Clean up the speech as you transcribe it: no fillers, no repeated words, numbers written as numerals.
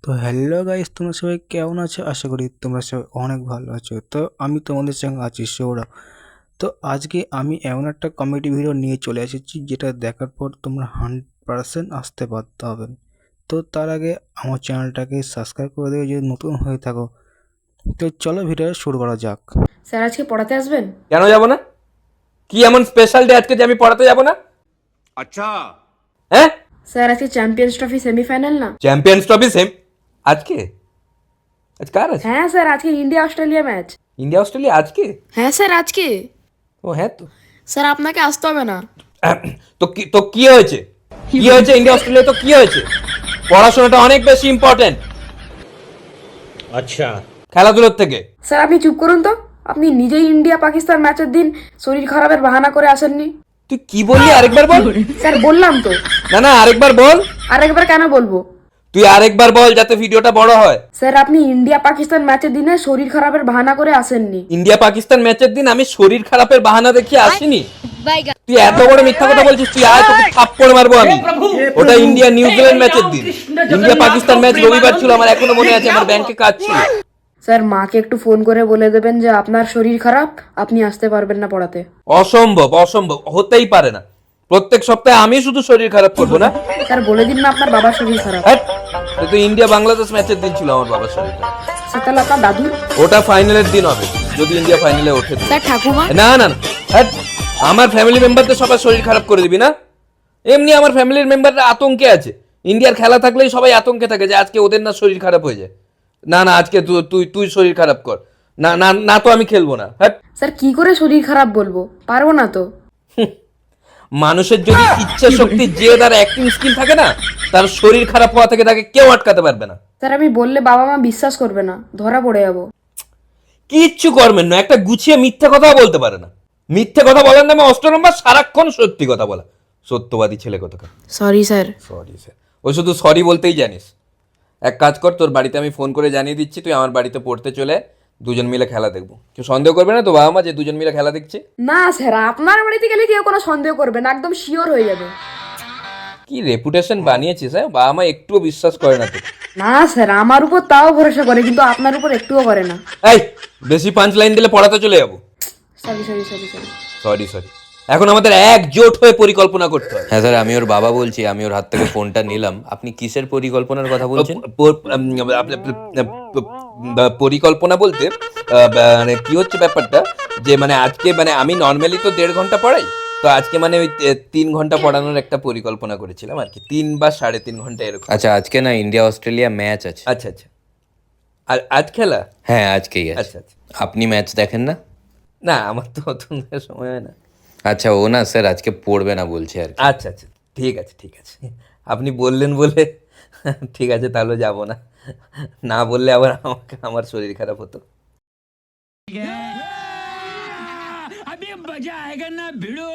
তো hello guys, তোমরা সবাই কেমন আছো? আশা করি তোমরা সবাই অনেক ভালো আছো। তো আমি তোমাদের সঙ্গে আছি সৌরভ। তো আজকে আমি এমন একটা কমেডি ভিডিও নিয়ে চলে এসেছি যেটা দেখার পর তোমরা 100% আসতে বাধ্য হবেন। তো তার আগে আমার চ্যানেলটাকে সাবস্ক্রাইব করে দেবে যদি নতুন হয়ে থাকো। তো চলো ভিডিও শুরু করা যাক। স্যার আজকে পড়াতে আসবেন? কেন যাব না? কি এমন স্পেশাল ডে আজকে যে আমি পড়াতে যাব না? अच्छा। হ্যাঁ, স্যার আজকে চ্যাম্পিয়ন্স ট্রফি সেমিফাইনাল না? চ্যাম্পিয়ন্স ট্রফি সেম আজকে? আজ কার আছে? হ্যাঁ স্যার, আজকে India Australia match. India Australia আজকে? হ্যাঁ স্যার আজকে। ও হ্যাঁ তো। স্যার আপনাকে আসতে হবে না। তো কি হয়েছে? কি হয়েছে ইন্ডিয়া অস্ট্রেলিয়া? তো কি হয়েছে? পড়াশোনাটা অনেক বেশি ইম্পর্টেন্ট अच्छा। খেলাধুলোর থেকে। স্যার আপনি চুপ করুন তো। আপনি নিজেই ইন্ডিয়া পাকিস্তান ম্যাচের দিন শরীর খারাপের বাহানা করে আসেননি। তুই কি বললি আরেকবার বল। স্যার বললাম তো। না আরেকবার বল। আরেকবার কেন বলবো? তুই আরেকবার বল যাতে ভিডিওটা বড় হয়। স্যার আপনি ইন্ডিয়া পাকিস্তান ম্যাচের দিনে শরীর খারাপের বাহানা করে আসেননি। ইন্ডিয়া পাকিস্তান ম্যাচের দিন আমি শরীর খারাপের বাহানা দেখিয়ে আসিনি। তুই এত বড় মিথ্যা কথা বলছিস, তুই আয় তোকে থাপ্পড় মারবো আমি। ওটা ইন্ডিয়া নিউজিল্যান্ড ম্যাচের দিন। ইন্ডিয়া পাকিস্তান ম্যাচ রবিবার ছিল, আমার এখনো মনে আছে, আমার ব্যাংকে কাজ ছিল। স্যার মাকে একটু ফোন করে বলে দেবেন যে আপনার শরীর খারাপ, আপনি আসতে পারবেন না পড়াতে। অসম্ভব, অসম্ভব, হতেই পারে না। প্রত্যেক সপ্তাহে আমি শুধু শরীর খারাপ করবো না? স্যার বলে দিন না আপনার বাবার শরীর খারাপ। হ্যাট, তো ইন্ডিয়া বাংলাদেশ ম্যাচের দিন ছিল আমার বাবার শরীর খারাপ। স্যার তাহলে আপনার দাদুর? ওটা ফাইনালের দিন হবে, যদি ইন্ডিয়া ফাইনালে ওঠে তো। স্যার ঠাকুমা? না, হ্যাট, আমার ফ্যামিলি মেম্বারদের সবার শরীর খারাপ করে দিবি না? এমনি আমার ফ্যামিলির মেম্বাররা আতঙ্কে আছে। ইন্ডিয়ার খেলা থাকলেই সবাই আতঙ্কে থাকে যে আজকে ওদের না শরীর খারাপ হয়ে যায়। না আজকে তুই শরীর খারাপ কর। না তো আমি খেলবো না। হ্যাঁ, স্যার কি করে শরীর খারাপ বলবো, পারবো না তো। মানুষের যদি ইচ্ছা শক্তি, জেদ আর অ্যাক্টিং স্কিল থাকে না, তার শরীর খারাপ হওয়া থেকে তাকে কেউ আটকাতে পারবে না। স্যার আমি বললে বাবা মা বিশ্বাস করবে না, ধরা পড়ে যাবো। কিচ্ছু করবেন না, একটা গুছিয়ে মিথ্যে কথাও বলতে পারে না। মিথ্যে কথা বলার নামে 8 নম্বর, সারাক্ষণ সত্যি কথা বলা। সত্যবাদী ছেলে কোথাকার। Sorry sir. সরি স্যার, ও শুধু সরি বলতেই জানিস। এক কাজ কর, তোর বাড়িতে আমি ফোন করে জানিয়ে দিচ্ছি, তুই আমার বাড়িতে পড়তে চলে আয়, দুজন মিলে খেলা দেখবো। কেউ সন্দেহ করবে না তো বাবা মা যে দুজন মিলে খেলা দেখছে? না স্যার, আপনার বাড়িতে গেলে কেউ কোনো সন্দেহ করবে না, একদম শিওর হয়ে যাবে। কি রেপুটেশন বানিয়েছিস, হ্যাঁ? বাবা মা একটুও বিশ্বাস করে না তো। না স্যার, আমার উপর তাও ভরসা করে, কিন্তু আপনার উপর একটুও করে না। এই, বেশি পাঁচ লাইন দিলে পড়াতে চলে যাবো। Sorry sorry sorry sorry. Sorry, এখন আমাদের একজোট হয়ে পরিকল্পনা করতে হবে। হ্যাঁ স্যার, আমি ওর বাবা বলছি, আমি ওর হাত থেকে ফোনটা নিলাম। আপনি কিসের পরিকল্পনার কথা বলছেন? পরিকল্পনা বলতে মানে কি হচ্ছে ব্যাপারটা, যে মানে আজকে মানে আমি নর্মালি তো 1.5 ঘন্টা পড়াই, তো আজকে মানে ওই 3 ঘন্টা পড়ানোর একটা পরিকল্পনা করেছিলাম আর কি, 3 বা 3.5 ঘন্টা এরকম। আচ্ছা, আজকে না ইন্ডিয়া অস্ট্রেলিয়া ম্যাচ আছে। আচ্ছা, আর আজ খেলা? হ্যাঁ আজকেই আছে। আচ্ছা। আপনি ম্যাচ দেখেন না? না, আমার তো অত সময় হয় না। আচ্ছা, ও না স্যার আজকে পড়বে না বলছে আর কি। আচ্ছা, ঠিক আছে, আপনি বললেন বলে ঠিক আছে, তাহলে যাব না। না বললে আবার আমার শরীর খারাপ হতো। अभी मजा आएगा ना भिड़ो।